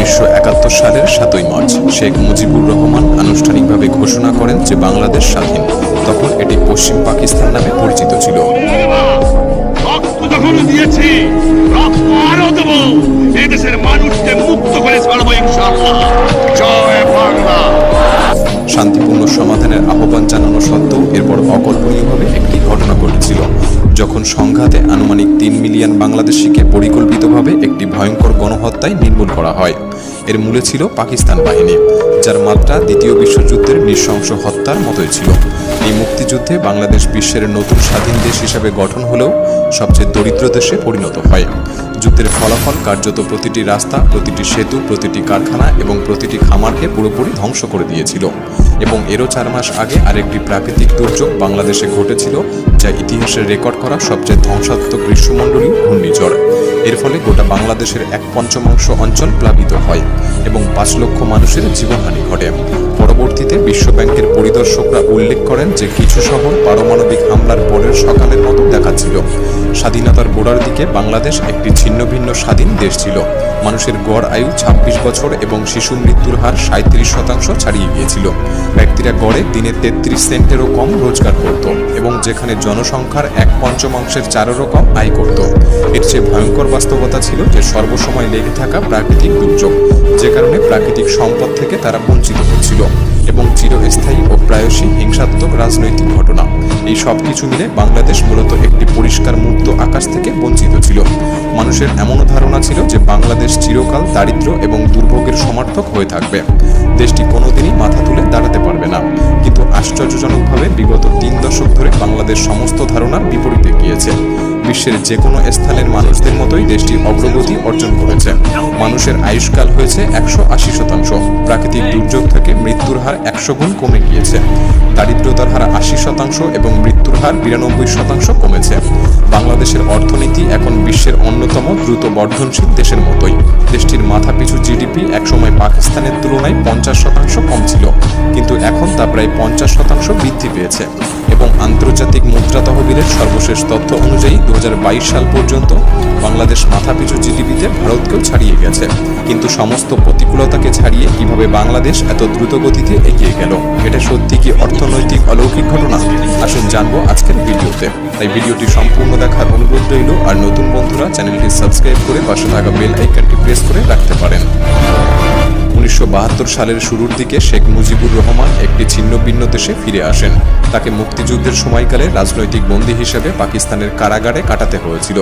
1971 সালের 7ই মার্চ শেখ মুজিবুর রহমান আনুষ্ঠানিকভাবে ঘোষণা করেন যে বাংলাদেশ স্বাধীন। তখন এটি পশ্চিম পাকিস্তান নামে পরিচিত ছিল। শান্তিপূর্ণ সমাধানের আহ্বান জানানো সত্ত্বেও এরপর অকল্পনীয়ভাবে একটি ঘটনা ঘটেছিল, যখন সংঘাতে আনুমানিক 3 মিলিয়ন বাংলাদেশিকে পরিকল্পিতভাবে একটি ভয়ঙ্কর গণহত্যায় নির্মূল করা হয়। এর মূলে ছিল পাকিস্তান বাহিনী, যার মাত্রা দ্বিতীয় বিশ্বযুদ্ধের নৃশংস হত্যার মতোই ছিল। এই মুক্তিযুদ্ধে বাংলাদেশ বিশ্বের নতুন স্বাধীন দেশ হিসাবে গঠন হলেও সবচেয়ে দরিদ্র দেশে পরিণত হয়। যুদ্ধের ফলাফল কার্যত প্রতিটি রাস্তা, প্রতিটি সেতু, প্রতিটি কারখানা এবং প্রতিটি খামারকে পুরোপুরি ধ্বংস করে দিয়েছিল। এবং এরও 4 মাস আগে আরেকটি প্রাকৃতিক দুর্যোগ বাংলাদেশে ঘটেছিল, যা ইতিহাসে রেকর্ড করা সবচেয়ে ধ্বংসাত্মক গ্রীষ্মমণ্ডলীয় ঘূর্ণিঝড়। এর ফলে গোটা বাংলাদেশের 1/5 অঞ্চল প্লাবিত হয় এবং 5 লক্ষ মানুষের জীবনহানি ঘটে। পরবর্তীতে বিশ্বব্যাংকের পরিদর্শকরা উল্লেখ করেন যে কিছু শহর পারমাণবিক হামলার পরের সকালের মতো দেখাচ্ছিল। স্বাধীনতার গোড়ার দিকে বাংলাদেশ একটি ছিন্ন ভিন্ন স্বাধীন দেশ ছিল। মানুষের গড় আয়ু 26 বছর এবং শিশু মৃত্যুর হার 37% ছাড়িয়ে গিয়েছিল। ব্যক্তিরা গড়ে দিনে 33 সেন্টেরও কম রোজগার করত এবং যেখানে জনসংখ্যার 1/5-4-এরও কম আয় করত। এর চেয়ে ভয়ঙ্কর বাস্তবতা ছিল যে সর্বসময় লেগে থাকা প্রাকৃতিক দুর্যোগ, যে কারণে প্রাকৃতিক সম্পদ থেকে তারা বঞ্চিত হচ্ছিল, এবং চিরস্থায়ী ও প্রায়শই হিংসাত্মক রাজনৈতিক ঘটনা। এই সব কিছু মিলে বাংলাদেশ মূলত একটি পরিষ্কার মুক্ত আকাশ থেকে বঞ্চিত ছিল। মানুষের এমনও ধারণা ছিল যে বাংলাদেশ চিরকাল দারিদ্র্য এবং দুর্ভোগের সমার্থক হয়ে থাকবে, দেশটি কোনোদিনই মাথা তুলে দাঁড়াতে পারবে না। কিন্তু আশ্চর্যজনকভাবে বিগত 3 দশক ধরে বাংলাদেশ সমস্ত ধারণার বিপরীতে গিয়েছে। বিশ্বের যে কোনো স্থানের মানুষদের মতোই দেশটি অগ্রগতি অর্জন করেছে। মানুষের আয়ুষ্কাল হয়েছে 180%। প্রাকৃতিক দুর্যোগ থেকে মৃত্যুর হার 100 গুণ কমে গিয়েছে। দারিদ্রতার হার 80% এবং মৃত্যুর হার 92% কমেছে। বাংলাদেশের অর্থনীতি এখন বিশ্বের অন্যতম দ্রুত বর্ধনশীল দেশের মতোই। দেশটির মাথাপিছু জিডিপি একসময় পাকিস্তানের তুলনায় 50% কম ছিল, কিন্তু এখন তা প্রায় 50% বৃদ্ধি পেয়েছে। এবং আন্তর্জাতিক মুদ্রা তহবিলের সর্বশেষ তথ্য অনুযায়ী 2022 সাল পর্যন্ত বাংলাদেশ মাথাপিছু জিডিপিতে ভারতকেও ছাড়িয়ে গেছে। কিন্তু সমস্ত প্রতিকূলতাকে ছাড়িয়ে কিভাবে বাংলাদেশ এত দ্রুত গতিতে এগিয়ে গেল? এটা সত্যি কি অর্থনৈতিক অলৌকিক ঘটনা? আসুন জানবো আজকের ভিডিওতে। তাই ভিডিওটি সম্পূর্ণ দেখার অনুরোধ রইল। আর নতুন বন্ধুরা চ্যানেলটি সাবস্ক্রাইব করে পাশে থাকা বেল আইকনটি প্রেস করে রাখতে পারেন। 1972 সালের শুরুর দিকে শেখ মুজিবুর রহমান একটি ছিন্ন ভিন্ন দেশে ফিরে আসেন। তাকে মুক্তিযুদ্ধের সময়কালে রাজনৈতিক বন্দী হিসেবে পাকিস্তানের কারাগারে কাটাতে হয়েছিল,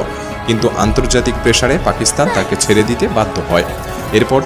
কিন্তু আন্তর্জাতিক প্রেসারে পাকিস্তান তাকে ছেড়ে দিতে বাধ্য হয়। এরপর